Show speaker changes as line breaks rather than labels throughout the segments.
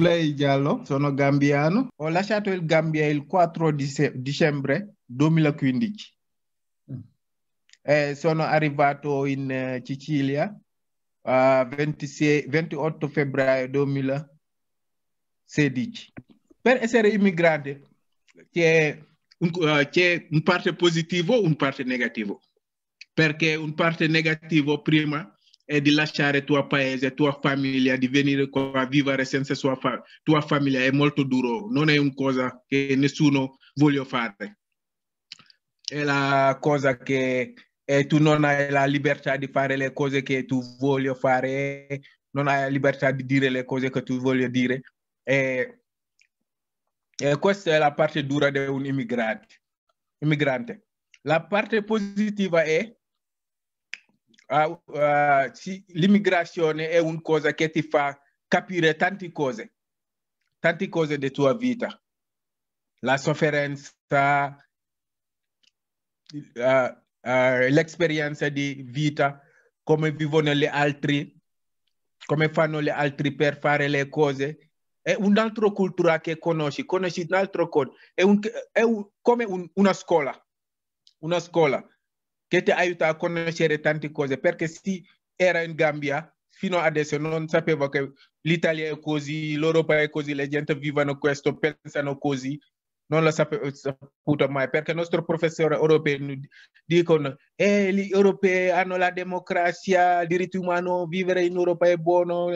Souley Diallo, sono gambiano. Ho lasciato il Gambia il 4 dicembre 2015 e sono arrivato in Sicilia 28 febbraio 2016. Per essere immigrante c'è un parte positivo e un parte negativo. Perché un parte negativo prima è di lasciare tuo paese, tua famiglia, di venire qua a vivere senza tua famiglia, è molto duro, non è una cosa che nessuno vuole fare. È la cosa che tu non hai la libertà di fare le cose che tu vuoi fare, non hai la libertà di dire le cose che tu vuoi dire. E questa è la parte dura di un immigrante. La parte positiva è l'immigrazione è una cosa che ti fa capire tante cose della tua vita. La sofferenza, l'esperienza di vita, come vivono gli altri, come fanno gli altri per fare le cose. È un'altra cultura che conosci un'altra cosa. È come una scuola che ti aiuta a conoscere tante cose, perché se era in Gambia, fino adesso non sapevo che l'Italia è così, l'Europa è così, le gente vivono questo, pensano così, non lo saputo mai, perché i nostri professori europei dicono gli europei hanno la democrazia, diritti umani, vivere in Europa è buono,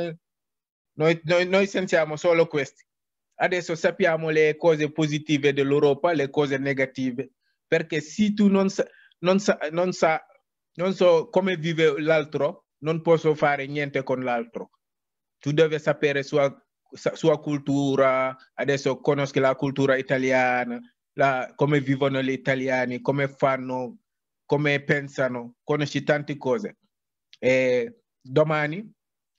noi sentiamo solo questi. Adesso sappiamo le cose positive dell'Europa, le cose negative, perché se tu non so come vive l'altro, non posso fare niente con l'altro. Tu devi sapere sua cultura, adesso conosci la cultura italiana, come vivono gli italiani, come fanno, come pensano, conosci tante cose. E domani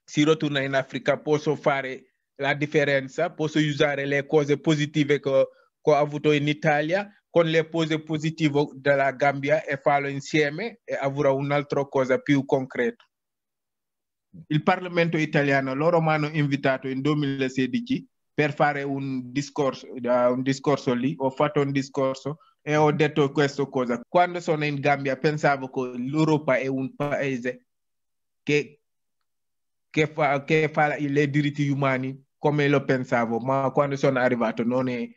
si ritorna in Africa, posso fare la differenza, posso usare le cose positive che ho avuto in Italia con le cose positive della Gambia e farlo insieme e avrò un'altra cosa più concreta. Il Parlamento italiano, loro mi hanno invitato in 2016 per fare un discorso lì, ho fatto un discorso e ho detto questa cosa. Quando sono in Gambia pensavo che l'Europa è un paese che fa i diritti umani come lo pensavo, ma quando sono arrivato non è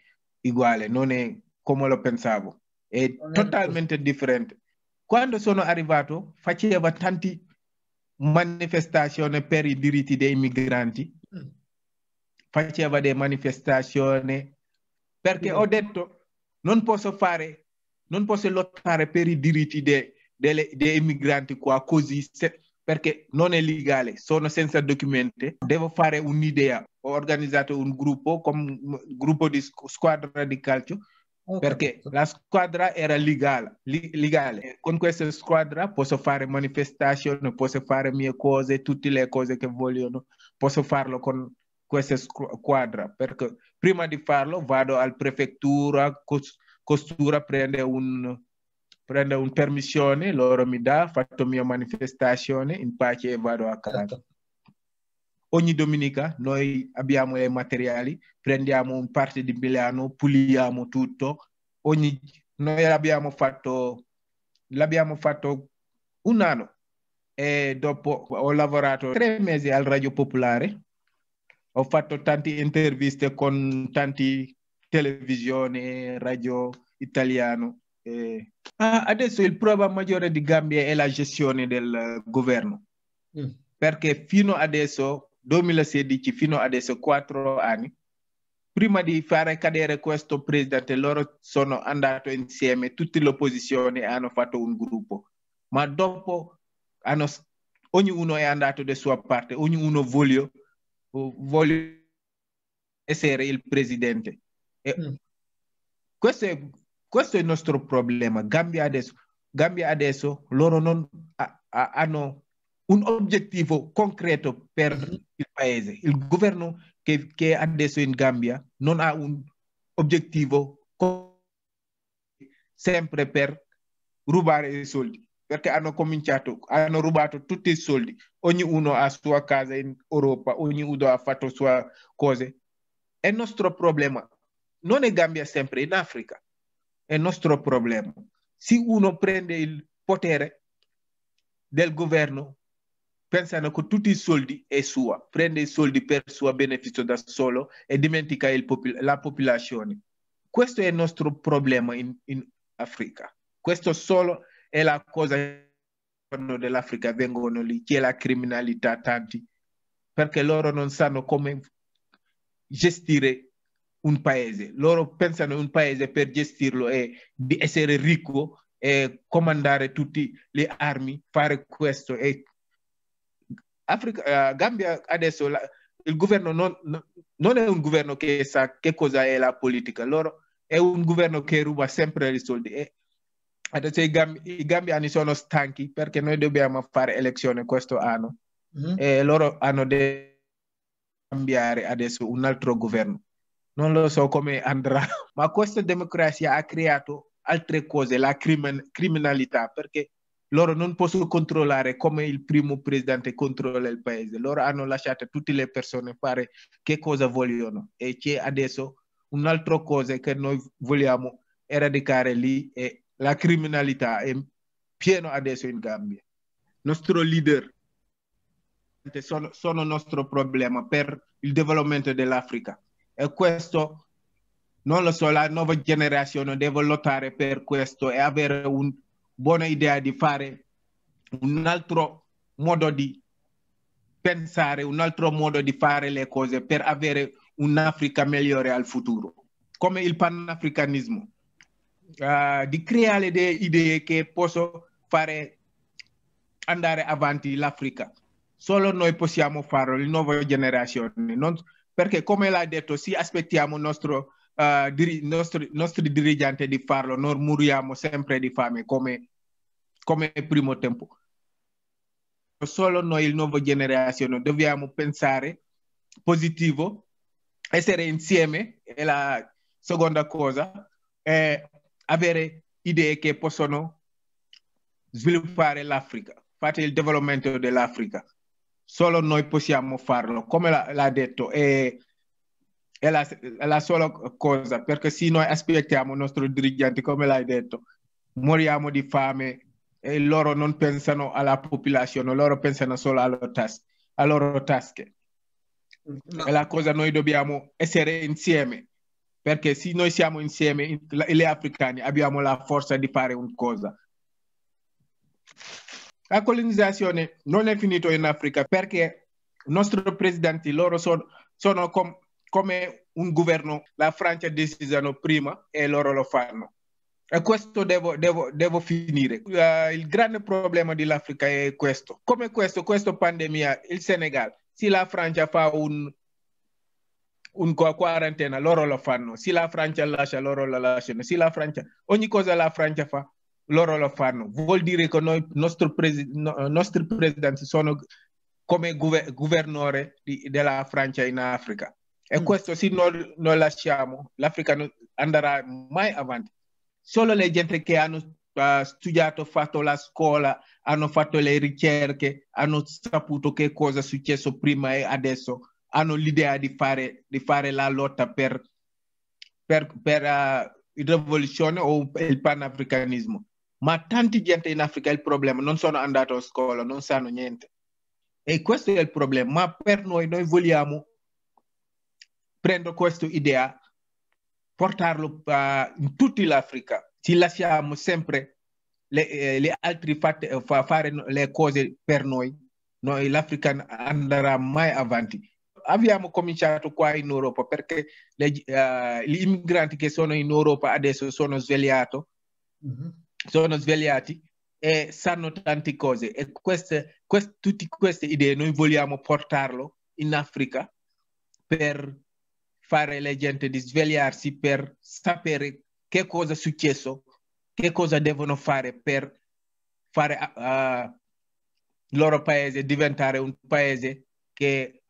uguale, non è come lo pensavo, è totalmente differente. Quando sono arrivato faceva tante manifestazioni per i diritti dei migranti, faceva delle manifestazioni perché ho detto non posso lottare per i diritti dei migranti qua così, perché non è legale, sono senza documenti, devo fare un'idea. Ho organizzato un gruppo, come un gruppo di squadra di calcio, perché la squadra era legale. Con questa squadra posso fare manifestazioni, posso fare mie cose, tutte le cose che vogliono, posso farlo con questa squadra, perché prima di farlo vado al prefettura, costura, prende un permissione, loro mi dà, fatto mia manifestazione in pace e vado a casa.
Certo.
Ogni domenica noi abbiamo i materiali, prendiamo un parte di Milano, puliamo tutto. Noi l'abbiamo fatto un anno e dopo ho lavorato 3 mesi al Radio Popolare. Ho fatto tante interviste con tante televisioni, radio italiano. Adesso il problema maggiore di Gambia è la gestione del governo, perché fino adesso, 2016, fino adesso 4 anni, prima di fare cadere questo presidente, loro sono andati insieme, tutte le opposizioni hanno fatto un gruppo, ma dopo ognuno è andato da sua parte, ognuno vuole essere il presidente. Questo è il nostro problema. Gambia adesso loro non hanno un obiettivo concreto per il paese. Il governo che adesso in Gambia non ha un obiettivo sempre per rubare i soldi, perché hanno rubato tutti i soldi. Ognuno ha sua casa in Europa, ognuno ha fatto sue cose. è il nostro problema. Non è Gambia sempre in Africa, è il nostro problema. Se uno prende il potere del governo, pensano che tutti i soldi è sua, prende i soldi per suo beneficio da solo e dimentica la popolazione. Questo è il nostro problema in Africa. Questo solo è la cosa dell'Africa vengono lì, che è la criminalità tanti, perché loro non sanno come gestire un paese. Loro pensano un paese per gestirlo è di essere ricco e comandare tutte le armi, fare questo. E Gambia adesso il governo non è un governo che sa che cosa è la politica, loro è un governo che ruba sempre i soldi. E adesso i gambiani sono stanchi perché noi dobbiamo fare elezioni questo anno e loro hanno da cambiare adesso un altro governo. Non lo so come andrà, ma questa democrazia ha creato altre cose, la criminalità, perché loro non possono controllare come il primo presidente controlla il paese. Loro hanno lasciato tutte le persone fare che cosa vogliono e c'è adesso un'altra cosa che noi vogliamo eradicare lì è la criminalità è pieno adesso in Gambia. Nostro leader sono il nostro problema per il development dell'Africa e questo non lo so, la nuova generazione deve lottare per questo e avere una buona idea di fare un altro modo di pensare, un altro modo di fare le cose per avere un'Africa migliore al futuro, come il panafricanismo, di creare delle idee che possono fare andare avanti l'Africa. Solo noi possiamo farlo, le nuove generazioni, perché come l'ha detto, se aspettiamo nostri dirigenti di farlo, noi moriamo sempre di fame come primo tempo. Solo noi, la nuova generazione, dobbiamo pensare positivo, essere insieme, è la seconda cosa, e avere idee che possono sviluppare l'Africa, fare il development dell'Africa. Solo noi possiamo farlo, come l'ha detto, è la sola cosa, perché se noi aspettiamo i nostri dirigenti, come l'hai detto, moriamo di fame e loro non pensano alla popolazione, loro pensano solo alle loro tasche. È la cosa noi dobbiamo essere insieme, perché se noi siamo insieme, gli africani abbiamo la forza di fare una cosa. La colonizzazione non è finita in Africa perché i nostri presidenti loro sono come un governo, la Francia decidono prima e loro lo fanno. E questo devo finire. Il grande problema dell'Africa è questo. Come questa pandemia, il Senegal, se la Francia fa un quarantena, loro lo fanno. Se la Francia lascia, loro lo lasciano. Se la Francia, ogni cosa la Francia fa, loro lo fanno. Vuol dire che noi, nostri presidenti sono come governore della Francia in Africa. E questo se noi lasciamo, l'Africa non andrà mai avanti. Solo le gente che hanno studiato, fatto la scuola, hanno fatto le ricerche, hanno saputo che cosa è successo prima e adesso, hanno l'idea di fare la lotta per la rivoluzione o il panafricanismo. Ma tanta gente in Africa il problema, non sono andati a scuola, non sanno niente. E questo è il problema. Ma per noi vogliamo prendere questa idea, portarlo in tutta l'Africa. Ci lasciamo sempre le altri fare le cose per noi, l'Africa non andrà mai avanti. Abbiamo cominciato qua in Europa perché gli immigranti che sono in Europa adesso sono svegliati e sanno tante cose e tutte queste idee noi vogliamo portarlo in Africa per fare la gente di svegliarsi, per sapere che cosa è successo, che cosa devono fare per fare il loro paese diventare un paese che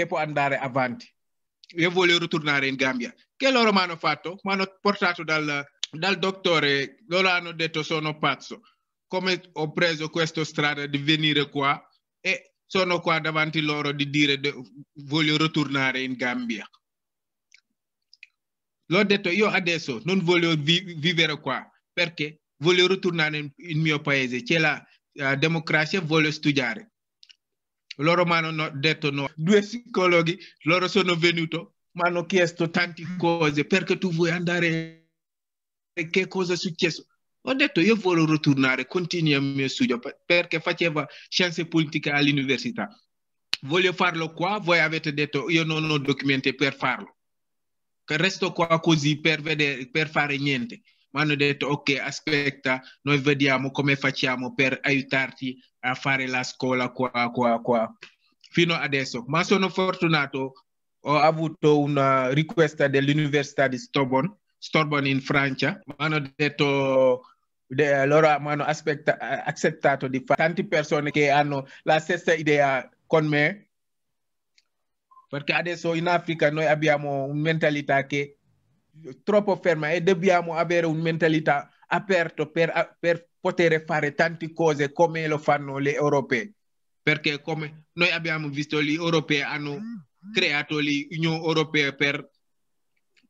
può andare avanti. Io voglio ritornare in Gambia. Che loro mi hanno fatto? Mi hanno portato dal dottore, loro hanno detto sono pazzo. Come ho preso questa strada di venire qua e sono qua davanti loro di dire voglio ritornare in Gambia. L'ho detto, io adesso non voglio vivere qua perché voglio ritornare nel mio paese, c'è la democrazia, voglio studiare. Loro mi hanno detto no. 2 psicologi, loro sono venuti, mi hanno chiesto tante cose, perché tu vuoi andare, che cosa è successo? Ho detto, io voglio ritornare, continuare il mio studio, perché facevo scienze politiche all'università. Voglio farlo qua, voi avete detto, io non ho documenti per farlo. Resto qua così per vedere, per fare niente. Mi hanno detto, ok, aspetta, noi vediamo come facciamo per aiutarti a fare la scuola qua. Fino adesso. Ma sono fortunato, ho avuto una richiesta dell'Università di Sorbonne in Francia. Mi hanno detto, loro mi hanno accettato di fare. Tante persone che hanno la stessa idea con me, perché adesso in Africa noi abbiamo una mentalità che è troppo ferma e dobbiamo avere una mentalità aperta per poter fare tante cose come lo fanno gli europei. Perché come noi abbiamo visto, gli europei hanno creato l'Unione Europea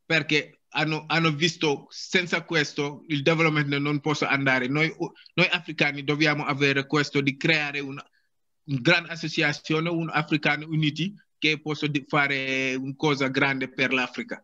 perché hanno visto senza questo il development non può andare. Noi africani dobbiamo avere questo di creare una grande associazione, un African Unity, che possa fare una cosa grande per l'Africa.